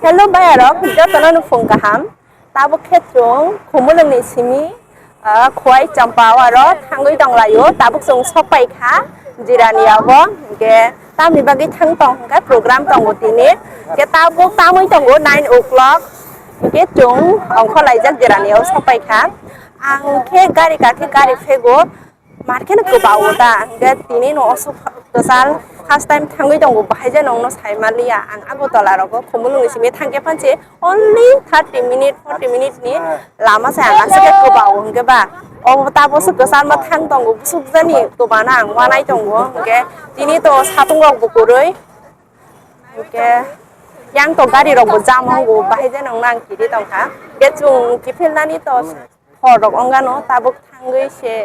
Hello bayarok, jotono phone kaham. Tabo khetrong khumulungni simi khoi champao aro thangui donglayo tabuk song sopai kha jirani abo ke tamni bagi thang tong ka program tongo tini ke tabuk tamui tongo 9 o'clock ke chung ongkho laijak jirani o sopai kha ang ke gari ka ke gari phego marken ko bawoda ke tini no oso tosal first time thangui tongo bahaija nongno saimalia ang agotola rogo khumulungni simi thangke panche only 30 minutes 40 minutes ni lama sa ang asake ko bawo ke ba o tapos kesal ma thang tongo sukjani to bana ang wanai tongo ke tini to satung rok bukuroi ke yang to gari rok bo jam hongo bahaija nong nang kiri tongkha ke chung kiphelnani to horok ongano tabuk thangui se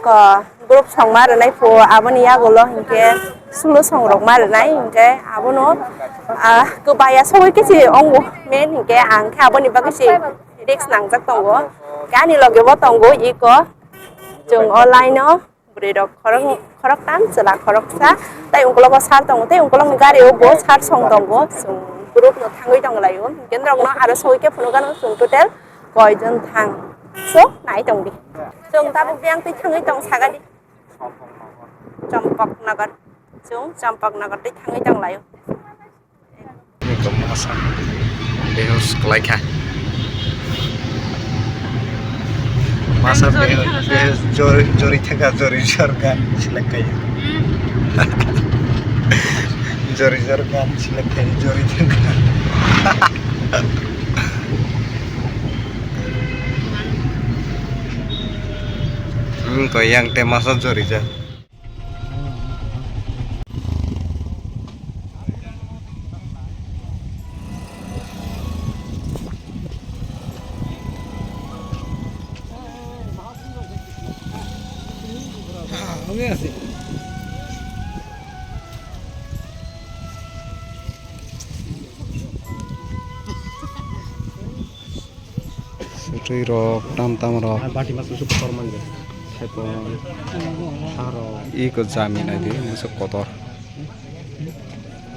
ko group songma renai po aboni agolo hinke sulo songrok ma renai hinke abono kebaya soi kesi ongo men hinke ang kha aboni bagisi risk nangjak tongo kani loge bo tongo iko chung online no bredok khorok tan chela khorok sa tai ungkolo sar tongo tai ungkolo gari o bo sar song tongo chung group no thangui tonglayo kendrok no aro soi ke phunogano chung total koijon thang so nai tong di chung tabuk biang ti thangui tong sagadi Champak Nagar chung Champak Nagar ti thangui tong layo ini kemasan behus kelaika masa behus jori tengah jori jorgan silakai jori jorgan silakai jori tengah kau yang temasa jori jah Sutri rok, tam rok. Bati masuk super manja. Sepon, haro. Ikut jamin aja, masuk kotor.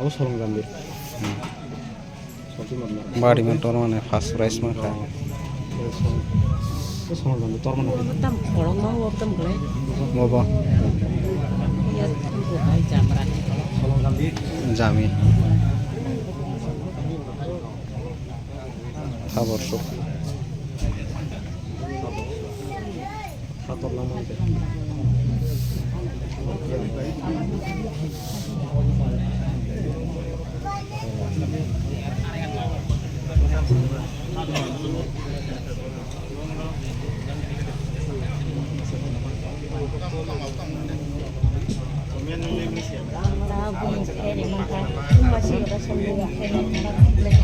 Aku sorong gambir. Bari motor mana fast race maka. Aku sorong gambir. Tor mana? Tam kolong mau tam boleh. Mau apa? Ya bukai jamran. Sorong gambir. Jamin. Kabar sok. Fator lama itu.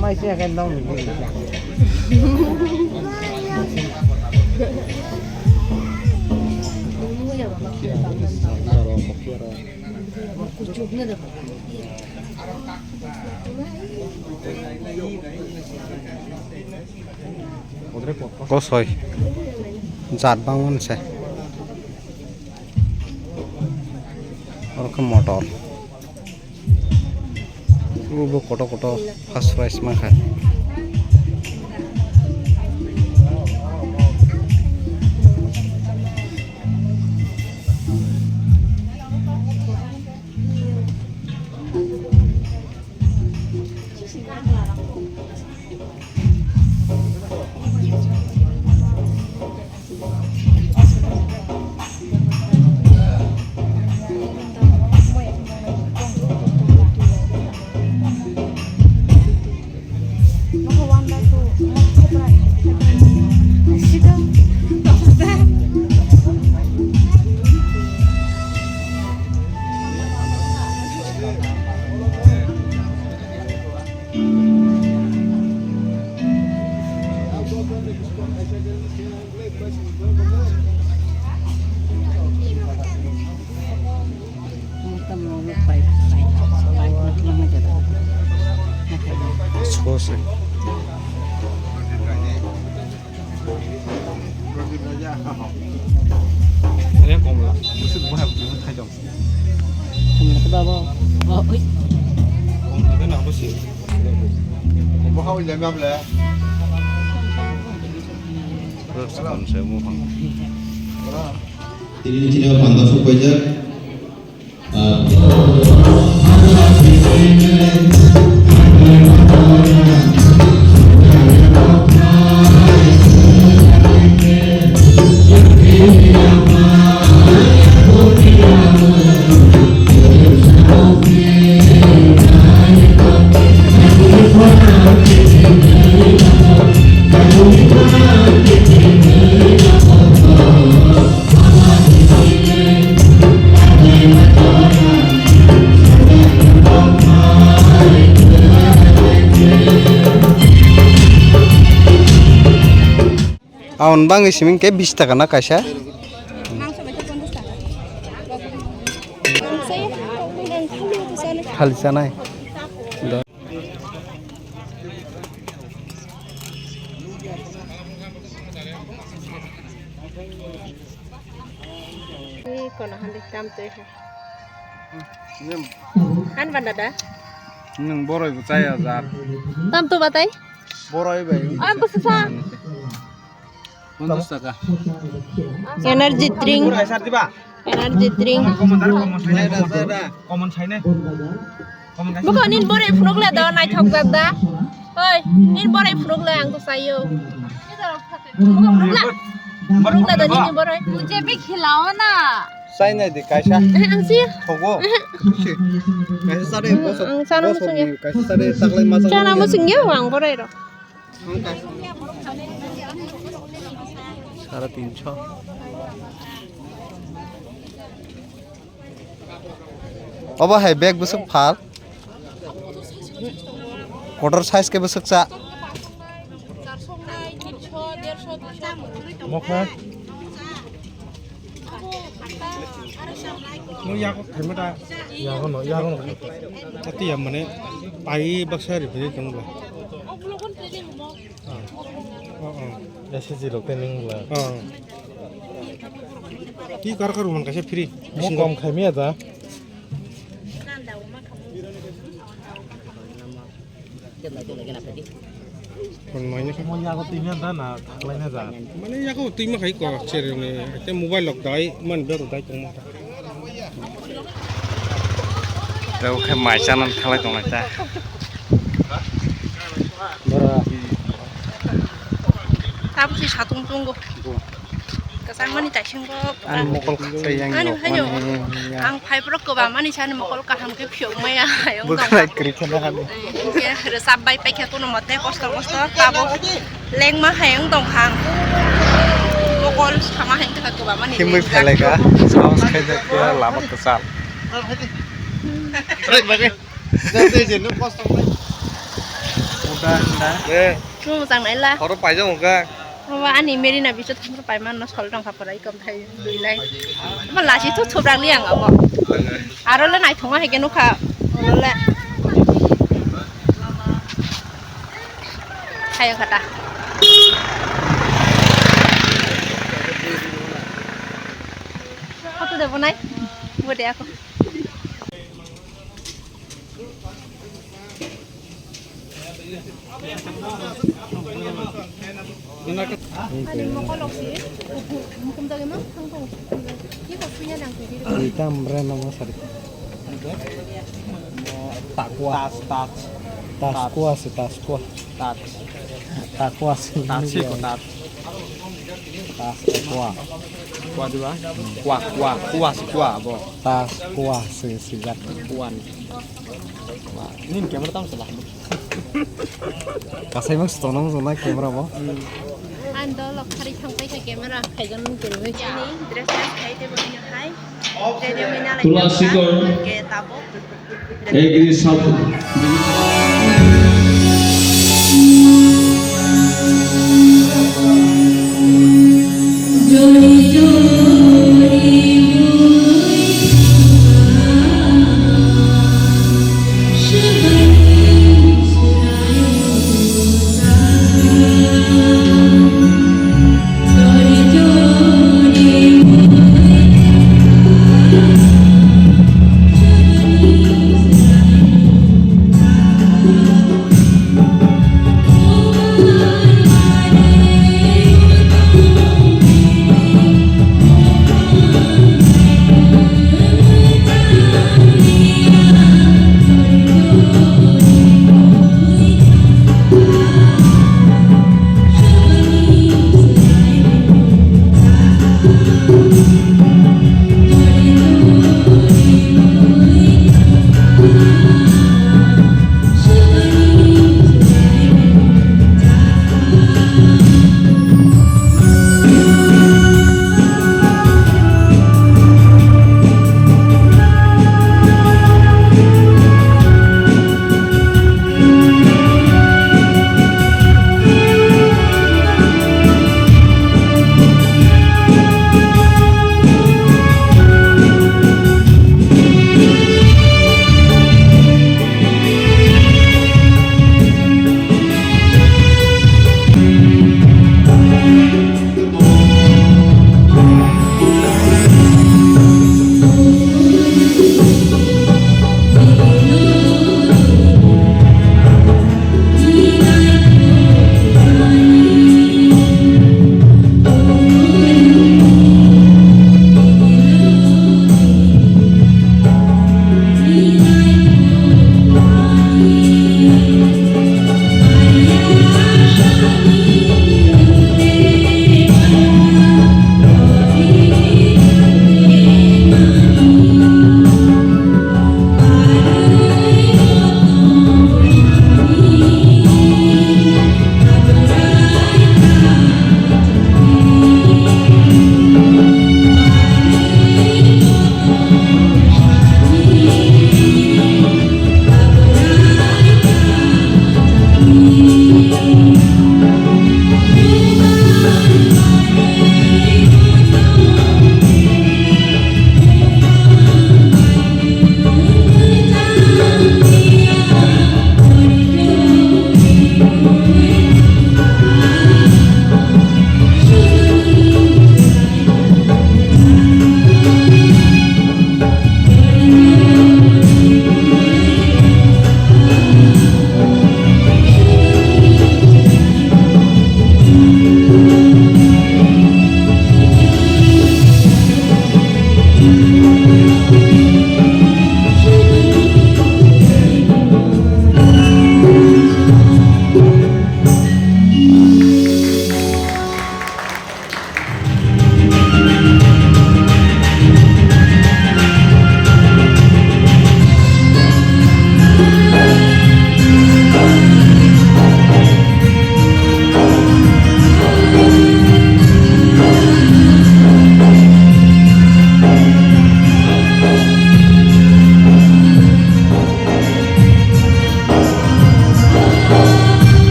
Masih akan tahu nih. Kosoi, zat bangun se, orang ke motor, lu koto fast race makan. Sose. Ini komla. Mesti buah buah tajam. Không là cái bao bao. Ôi. Komla cái nào bớt sih. Mau kau ilmu apa lah? Terus kan saya mau bang. Ini tidak pandang supaya awan bang isimin kayak 20 টাকা না কাইসা খালিসা নাই Còn handi tam tuh. Kan banda dah. Neng boroi bu saya zat. Tam tuh batai. Boroi bay. Ah, besar. 50 টাকা। Energy drink. Energy drink. Common China. Bukan ini boleh frog le dah naik thok dah. Oi, ini boleh frog le angku sayo. Bukan frog le. Frog le dah ini boleh. Mujhe bhi khilao na. Sai này thì cái sao? Ang sih. Không có. Cái sao đây? Ang sana musuhnya. Cái sao đây? Tak lain masak. Sana musuhnya wang boleh dah. 350 अब है bag Basak फाल quarter size के बसक सा Mokha. Mau ya kok terima dah. Ya kono. Tapi yang mana? Pai baksa di sini tunggu. Ya sih lo tening lah. Ki kar rumah kasih free. Mau kom kami ada. Kon mainnya kan mau ya kok tinggal dana, lainnya dah. Mana ya kok tinggal kayak kok share ini. Kita mobile lock dai, man baru dai tunggu. đâu cái mài chăn ăn khá là tổng này ta Tapi sih satu tunggu. Kesan mana tak singkop. ăn một con cây anh Ani ngọc hayo. mani Ang pai pro ko ba mani sana mo kol ka ham ke phiong mai ya. Ayong bữa dong. nay kiri kena kan Ya, resabai pai ke kuno mate kosto tabo. Leng ma hayong dong hang. Mo kol sama hayong ka ko ba mani. khi mới phải lại cả sao cái kia làm một cái sạp Jadi jenuh kosong. đây Cuma sang này là. họ nó phải cho một cái Và anh ấy mới đi biết thằng phải mà nó sầu trong khắp đấy cầm thấy đuổi lại. Mà là chỉ thuốc chụp đang liang à bọn. À rồi lên này thùng hay cái nó khá. Rồi lại. Hay không ta? Không tôi được vào này. Vừa đẹp không? Ani mau kolok sih, hukum tadi mah tanggung. Ini kopinya nang kiri. kita meren nama sari tak kuat tas kuat sih tas kuat tak kuat sih tas sih tas kuat juga kuat bo tas kuat sih zat kuat ini kamera tahu salah kasih mas tolong sama kamera bo Ando lo hari thang pai ke kamera khai gan kiri với chị ní dress khai te bani khai radio mina lại ke tabo Egri South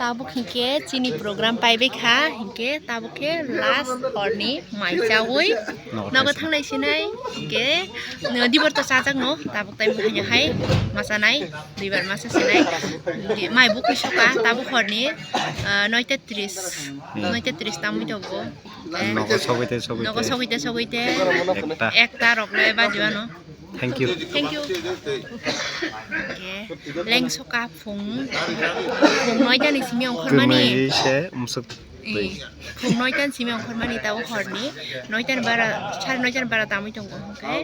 tabuk hingke chini program paibe kha hingke tabuk ke last horni mai chawui nago thangnai sinai hingke dibor to sajak no tabuk tai buhanya hai masanai dibar masa sinai mai buku soka tabuk horni 9:30 tamu jogo Nogo sogoite ekta rogle bajibano thank you Thank you. Okay. Leng soka phung nói cho này xíu con mani. Kumai se umsuk Phung nói cho xíu con mani tao hỏi ní. Nói cho bara tao mới trông okay.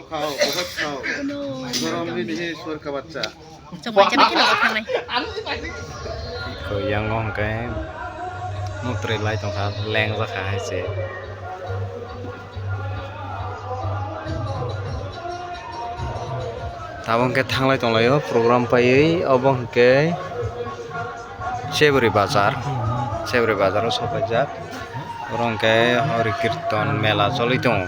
No. Trông vậy cho mấy cái lọ thằng này. ko yang ngong ke mutre lai tong tha leng ra kha hai se tabong ke thanglai tonglayo program pai obong ke Sebri bazar o sopajak orong ke hori kirtan mela choli tong